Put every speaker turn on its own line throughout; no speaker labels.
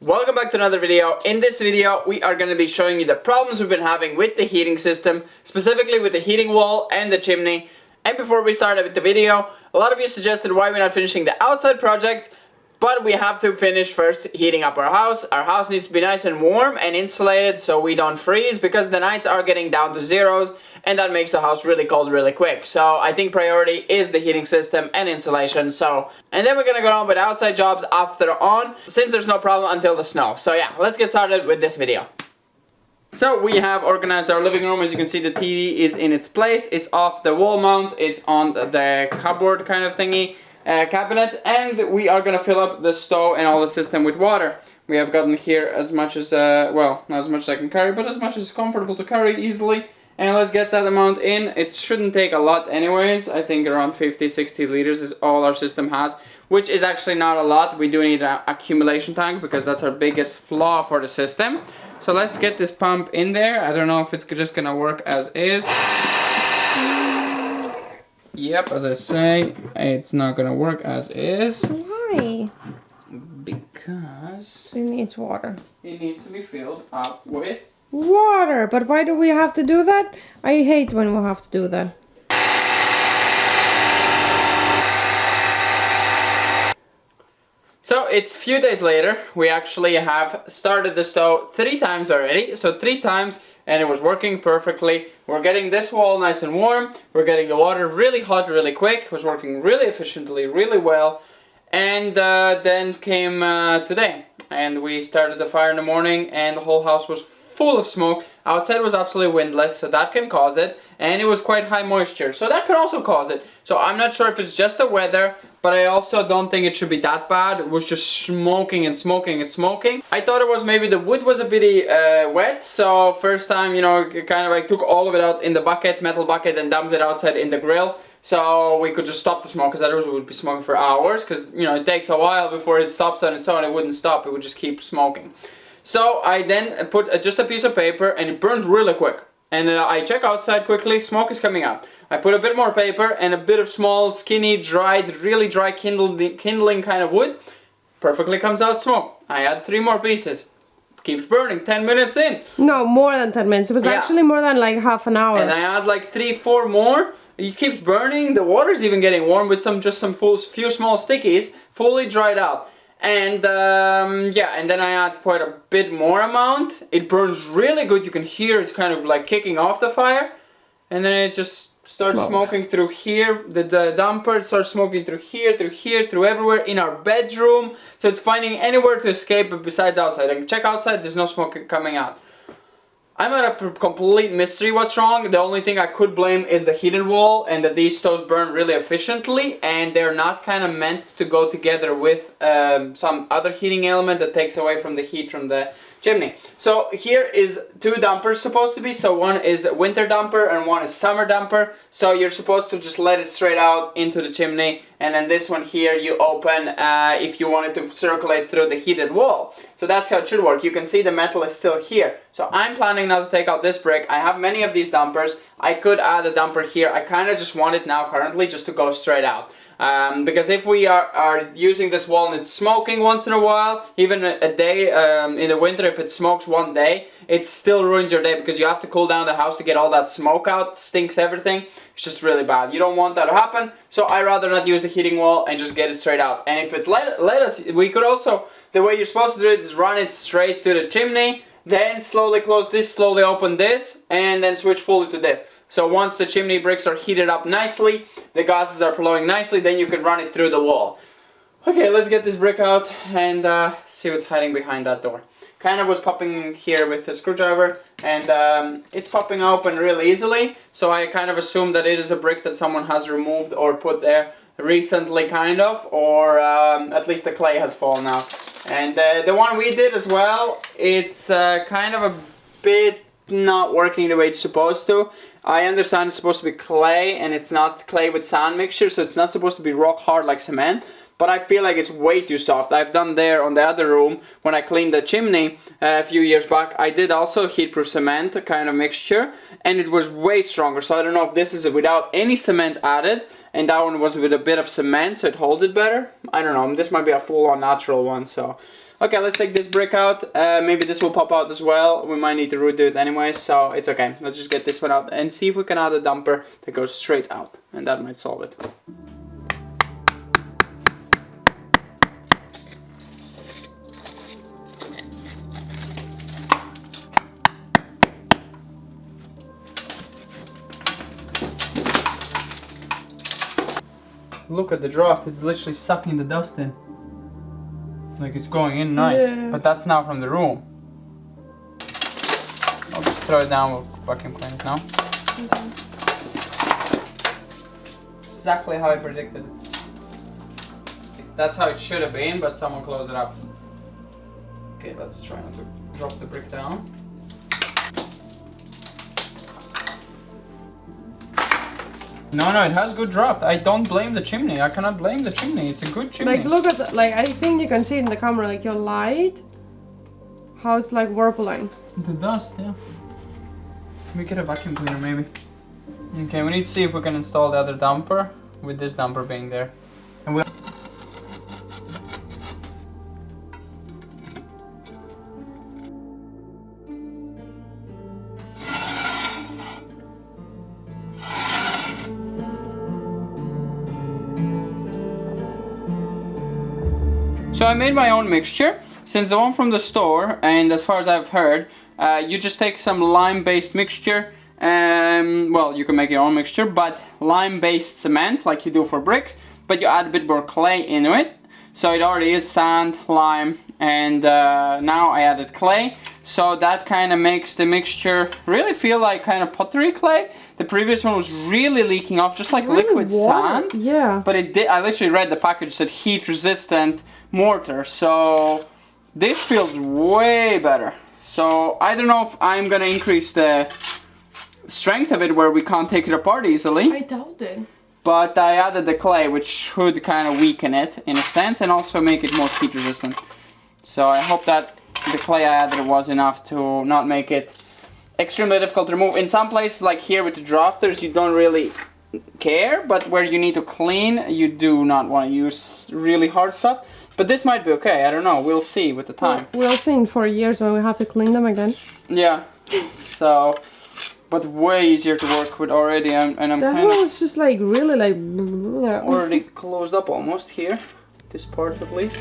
Welcome back to another video. In this video we are going to be showing you the problems we've been having with the heating system, specifically with the heating wall and the chimney. And before we start with the video, a lot of you suggested why we're not finishing the outside project, but we have to finish first heating up our house. Our house needs to be nice and warm and insulated so we don't freeze, because the nights are getting down to zeros and that makes the house really cold really quick. So I think priority is the heating system and insulation. And then we're gonna go on with outside jobs after on, since there's no problem until the snow. So yeah, let's get started with this video. So we have organized our living room. As you can see, the TV is in its place. It's off the wall mount. It's on the cupboard kind of thingy, cabinet, and we are gonna fill up the stove and all the system with water. We have gotten here as much as, well, not as much as I can carry, but as much as is comfortable to carry easily. And let's get that amount in. It shouldn't take a lot anyways. I think around 50-60 liters is all our system has, which is actually not a lot. We do need an accumulation tank because that's our biggest flaw for the system. So let's get this pump in there. I don't know if it's just gonna work as is. Yep, as I say, it's not gonna work as is.
Why?
Because
It needs water.
it needs to be filled up with
Water! But why do we have to do that? I hate when we have to do that.
So it's a few days later. We actually have started the stove 3 times already. So 3 times, and it was working perfectly. We're getting this wall nice and warm. We're getting the water really hot really quick. It was working really efficiently, really well. And then came today. And we started the fire in the morning and the whole house was full of smoke. Outside was absolutely windless, so that can cause it. And it was quite high moisture, so that can also cause it. So I'm not sure if it's just the weather, but I also don't think it should be that bad. It was just smoking and smoking and smoking. I thought it was maybe the wood was a bit wet, so first time, you know, kind of I took all of it out in the bucket, metal bucket, and dumped it outside in the grill. So we could just stop the smoke, because otherwise we would be smoking for hours, because, you know, it takes a while before it stops on its own. It wouldn't stop, it would just keep smoking. So I then put just a piece of paper and it burned really quick. And I check outside quickly, smoke is coming out. I put a bit more paper and a bit of small, skinny, dried, really dry kindling kind of wood. Perfectly comes out smoke. I add 3 more pieces. Keeps burning, 10 minutes in.
No, more than 10 minutes. It was actually more than like half an hour.
And I add like 3-4 more. It keeps burning. The water's even getting warm with few small stickies, fully dried out. And yeah, and then I add quite a bit more amount. It burns really good. You can hear it's kind of like kicking off the fire. And then it just starts smoking through here. The dumper starts smoking through here, through everywhere in our bedroom. So it's finding anywhere to escape besides outside. I can check outside, there's no smoke coming out. I'm at a complete mystery what's wrong. The only thing I could blame is the heated wall, and that these stoves burn really efficiently, and they're not kind of meant to go together with some other heating element that takes away from the heat from the chimney. So here is 2 dumpers supposed to be. So one is winter dumper and one is summer dumper. So you're supposed to just let it straight out into the chimney, and then this one here you open if you wanted to circulate through the heated wall. So that's how it should work. You can see the metal is still here. So I'm planning now to take out this brick. I have many of these dumpers. I could add a dumper here. I kind of just want it now currently just to go straight out. Because if we are using this wall and it's smoking once in a while, even a day in the winter, if it smokes one day, it still ruins your day, because you have to cool down the house to get all that smoke out, stinks everything. It's just really bad. You don't want that to happen, so I rather not use the heating wall and just get it straight out. And if it's lettuce, we could also, the way you're supposed to do it is run it straight to the chimney, then slowly close this, slowly open this, and then switch fully to this. So once the chimney bricks are heated up nicely, the gases are flowing nicely, then you can run it through the wall. Okay, let's get this brick out and see what's hiding behind that door. Kind of was popping here with the screwdriver, and it's popping open really easily. So I kind of assume that it is a brick that someone has removed or put there recently, kind of, or at least the clay has fallen out. And the one we did as well, it's kind of a bit not working the way it's supposed to. I understand it's supposed to be clay, and it's not clay with sand mixture, so it's not supposed to be rock hard like cement. But I feel like it's way too soft. I've done there on the other room when I cleaned the chimney a few years back. I did also heatproof cement kind of mixture, and it was way stronger. So I don't know if this is without any cement added, and that one was with a bit of cement, so it holds it better. I don't know. This might be a full-on natural one, so Okay, let's take this brick out. Maybe this will pop out as well. We might need to redo it anyway, so it's okay. Let's just get this one out and see if we can add a dumper that goes straight out, and that might solve it. Look at the draft, it's literally sucking the dust in. Like it's going in nice,
Yeah.
but that's now from the room. I'll just throw it down, we'll vacuum clean it now.
Okay.
Exactly how I predicted. That's how it should have been, but someone closed it up. Okay, let's try not to drop the brick down. No, it has good draft. I don't blame the chimney. I cannot blame the chimney. It's a good chimney.
Like look at like I think you can see in the camera like your light, how it's like whirling.
The dust, yeah. We get a vacuum cleaner maybe. Okay, we need to see if we can install the other dumper with this dumper being there. And we'll So I made my own mixture, since the one from the store, and as far as I've heard, you just take some lime-based mixture, well, you can make your own mixture, but lime-based cement, like you do for bricks, but you add a bit more clay into it. So it already is sand, lime, and now I added clay. So that kind of makes the mixture really feel like kind of pottery clay. The previous one was really leaking off, just like
Really
liquid
water.
sand.
Yeah.
But it did. I literally read the package, said heat resistant mortar. So this feels way better. So I don't know if I'm gonna increase the strength of it where we can't take it apart easily.
I doubt it.
But I added the clay, which should kind of weaken it in a sense and also make it more heat resistant. So I hope that the clay I added was enough to not make it extremely difficult to remove. In some places like here with the drafters you don't really care, but where you need to clean you do not want to use really hard stuff. But this might be okay, I don't know, we'll see with the time.
We'll see in 4 years when we have to clean them again.
Yeah, so, but way easier to work with already, and I'm
That
kind
one
of
was just like really like.
already closed up almost here, this part at least.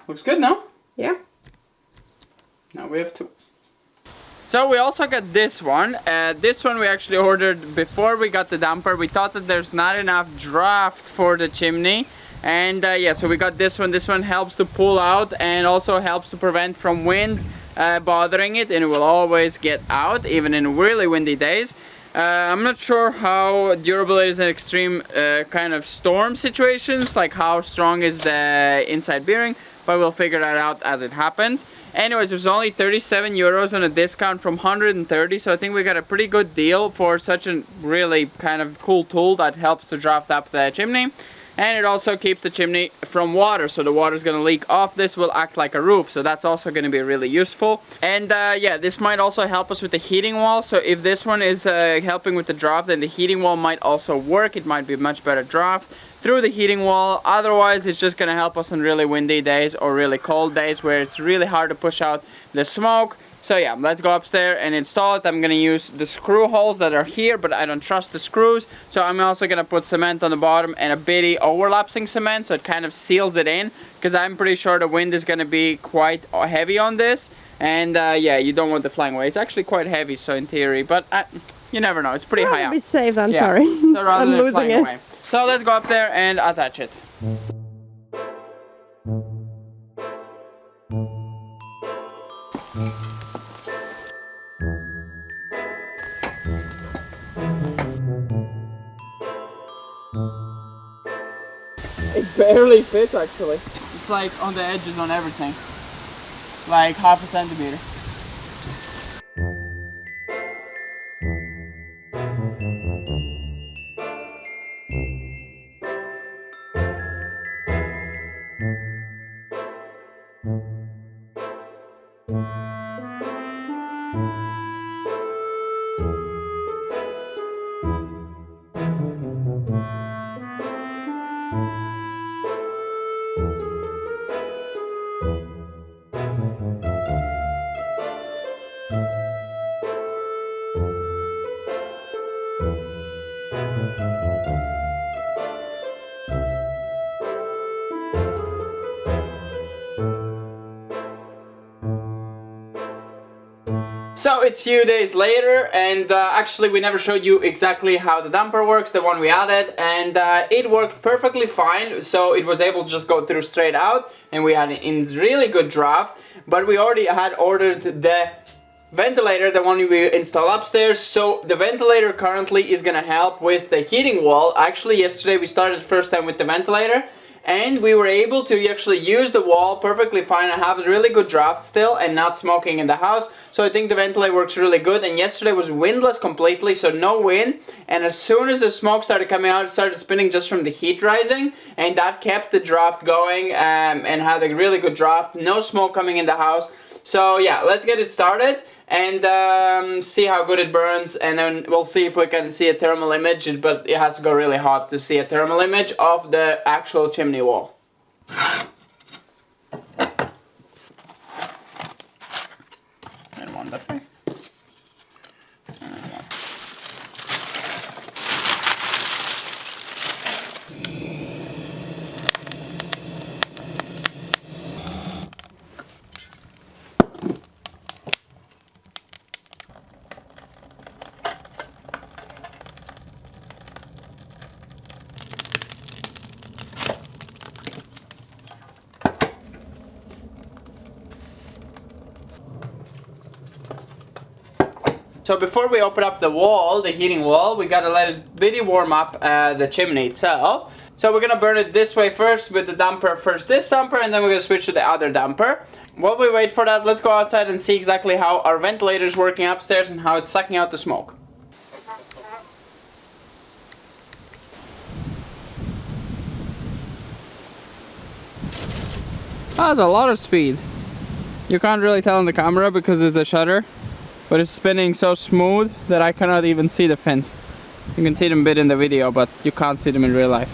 Looks good now?
Yeah.
Now we have two. So we also got this one. This one we actually ordered before we got the dumper. We thought that there's not enough draft for the chimney. And yeah, so we got this one. This one helps to pull out and also helps to prevent from wind bothering it. And it will always get out, even in really windy days. I'm not sure how durable it is in extreme kind of storm situations, like how strong is the inside bearing, but we'll figure that out as it happens. Anyways, there's only 37 euros on a discount from 130, so I think we got a pretty good deal for such a really kind of cool tool that helps to draft up the chimney. And it also keeps the chimney from water, so the water is going to leak off. This will act like a roof, so that's also going to be really useful. And yeah, this might also help us with the heating wall. So if this one is helping with the draft, then the heating wall might also work. It might be a much better draft through the heating wall. Otherwise, it's just going to help us on really windy days or really cold days where it's really hard to push out the smoke. So yeah, let's go upstairs and install it. I'm gonna use the screw holes that are here, but I don't trust the screws. So I'm also gonna put cement on the bottom and a bitty overlapsing cement so it kind of seals it in, because I'm pretty sure the wind is gonna be quite heavy on this. And yeah, you don't want the flying away. It's actually quite heavy, so in theory, but you never know. It's pretty high up.
Be safe, I'm
yeah.
sorry.
So rather
I'm
than
losing
flying
it.
away. So let's go up there and attach it. barely fits actually. It's like on the edges on everything. Like half a centimeter. So it's a few days later, and actually we never showed you exactly how the damper works, the one we added, and it worked perfectly fine. So it was able to just go through straight out, and we had it in really good draft. But we already had ordered the ventilator, the one we install upstairs. So the ventilator currently is gonna help with the heating wall. Actually yesterday we started first time with the ventilator, and we were able to actually use the wall perfectly fine and have a really good draft still and not smoking in the house. So I think the ventilator works really good, and yesterday was windless completely, so no wind, and as soon as the smoke started coming out, it started spinning just from the heat rising, and that kept the draft going and had a really good draft, no smoke coming in the house. So yeah, let's get it started and see how good it burns, and then we'll see if we can see a thermal image, but it has to go really hot to see a thermal image of the actual chimney wall. And one that way. So before we open up the wall, the heating wall, we gotta let it really warm up the chimney itself. So we're gonna burn it this way first with the damper, first this damper, and then we're gonna switch to the other damper. While we wait for that, let's go outside and see exactly how our ventilator is working upstairs and how it's sucking out the smoke. That's a lot of speed. You can't really tell on the camera because of the shutter, but it's spinning so smooth that I cannot even see the fins. You can see them a bit in the video, but you can't see them in real life.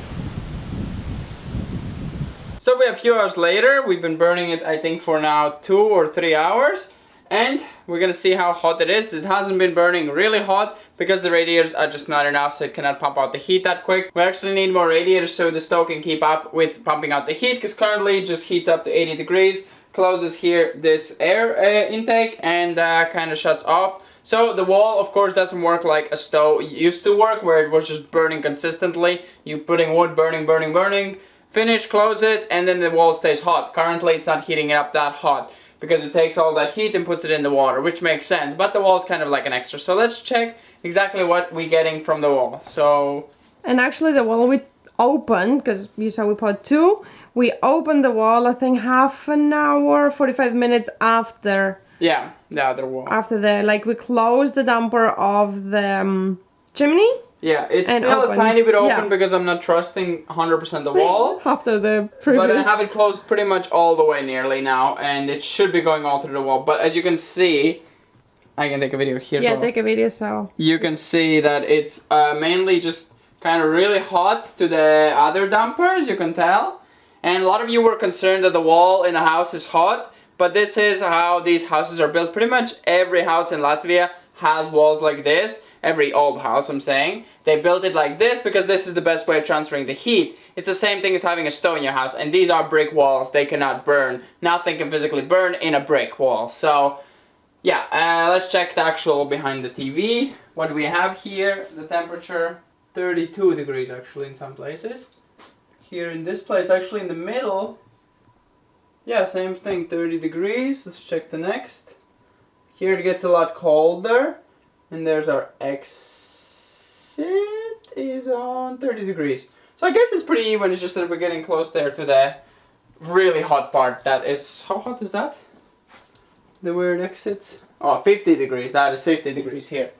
So we have a few hours later. We've been burning it, I think, for now 2 or 3 hours, and we're gonna see how hot it is. It hasn't been burning really hot because the radiators are just not enough, so it cannot pump out the heat that quick. We actually need more radiators so the stove can keep up with pumping out the heat, because currently it just heats up to 80 degrees, closes here this air intake, and kind of shuts off. So the wall, of course, doesn't work like a stove used to work, where it was just burning consistently. You putting wood, burning, burning, burning, finish, close it, and then the wall stays hot. Currently it's not heating it up that hot because it takes all that heat and puts it in the water, which makes sense, but the wall is kind of like an extra. So let's check exactly what we're getting from the wall. So, and
actually the wall we opened, because you saw we put 2, we opened the wall I think half an hour, 45 minutes after.
Yeah, the other wall.
After like we closed the damper of the chimney.
Yeah, it's still
open.
A tiny bit open because I'm not trusting 100% the wall.
After the previous.
But I have it closed pretty much all the way nearly now, and it should be going all through the wall. But as you can see, I can take a video here.
Yeah, take a video so.
You can see that it's mainly just kind of really hot to the other damper, as you can tell. And a lot of you were concerned that the wall in a house is hot, but this is how these houses are built. Pretty much every house in Latvia has walls like this. Every old house, I'm saying. They built it like this because this is the best way of transferring the heat. It's the same thing as having a stove in your house, and these are brick walls. They cannot burn. Nothing can physically burn in a brick wall. So, yeah, let's check the actual behind the TV. What do we have here? The temperature, 32 degrees actually in some places. Here in this place, actually in the middle, yeah, same thing, 30 degrees. Let's check the next. Here it gets a lot colder. And there's our exit is on 30 degrees. So I guess it's pretty even, it's just that we're getting close there to the really hot part. That is, how hot is that? The where it exits? Oh, 50 degrees, that is 50 degrees here.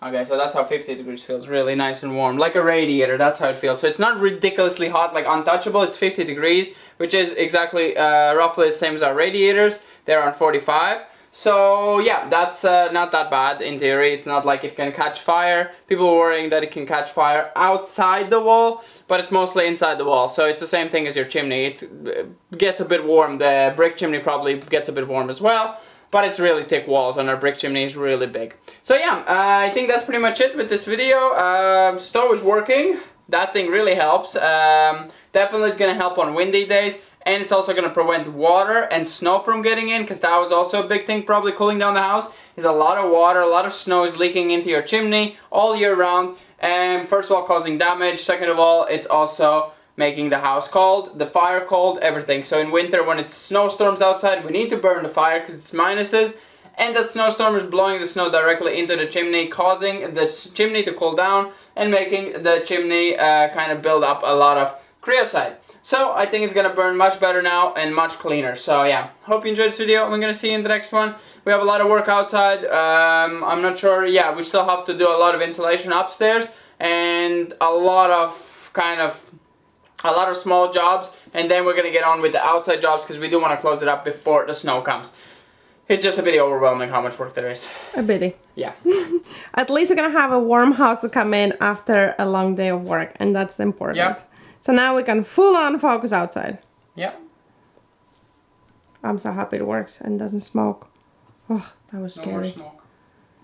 Okay, so that's how 50 degrees feels, really nice and warm, like a radiator, that's how it feels. So it's not ridiculously hot, like untouchable, it's 50 degrees, which is exactly, roughly the same as our radiators. They're on 45. So yeah, that's not that bad in theory. It's not like it can catch fire. People are worrying that it can catch fire outside the wall, but it's mostly inside the wall. So it's the same thing as your chimney. It gets a bit warm. The brick chimney probably gets a bit warm as well. But it's really thick walls, and our brick chimney is really big. So yeah, I think that's pretty much it with this video. Stove is working. That thing really helps. Definitely it's going to help on windy days. And it's also going to prevent water and snow from getting in, because that was also a big thing probably cooling down the house. Is a lot of water, a lot of snow is leaking into your chimney all year round. And first of all, causing damage. Second of all, it's also making the house cold, the fire cold, everything. So in winter, when it's snowstorms outside, we need to burn the fire because it's minuses. And that snowstorm is blowing the snow directly into the chimney, causing the chimney to cool down and making the chimney kind of build up a lot of creosote. So I think it's gonna burn much better now and much cleaner. So yeah, hope you enjoyed this video. I'm gonna see you in the next one. We have a lot of work outside. I'm not sure. Yeah, we still have to do a lot of insulation upstairs and a lot of small jobs, and then we're gonna get on with the outside jobs because we do want to close it up before the snow comes. It's just a bit overwhelming how much work there is.
A bitty.
Yeah.
At least we're gonna have a warm house to come in after a long day of work, and that's important.
Yep.
So now we can full on focus outside.
Yeah.
I'm so happy it works and doesn't smoke. Oh, that was
No more
scary.
smoke.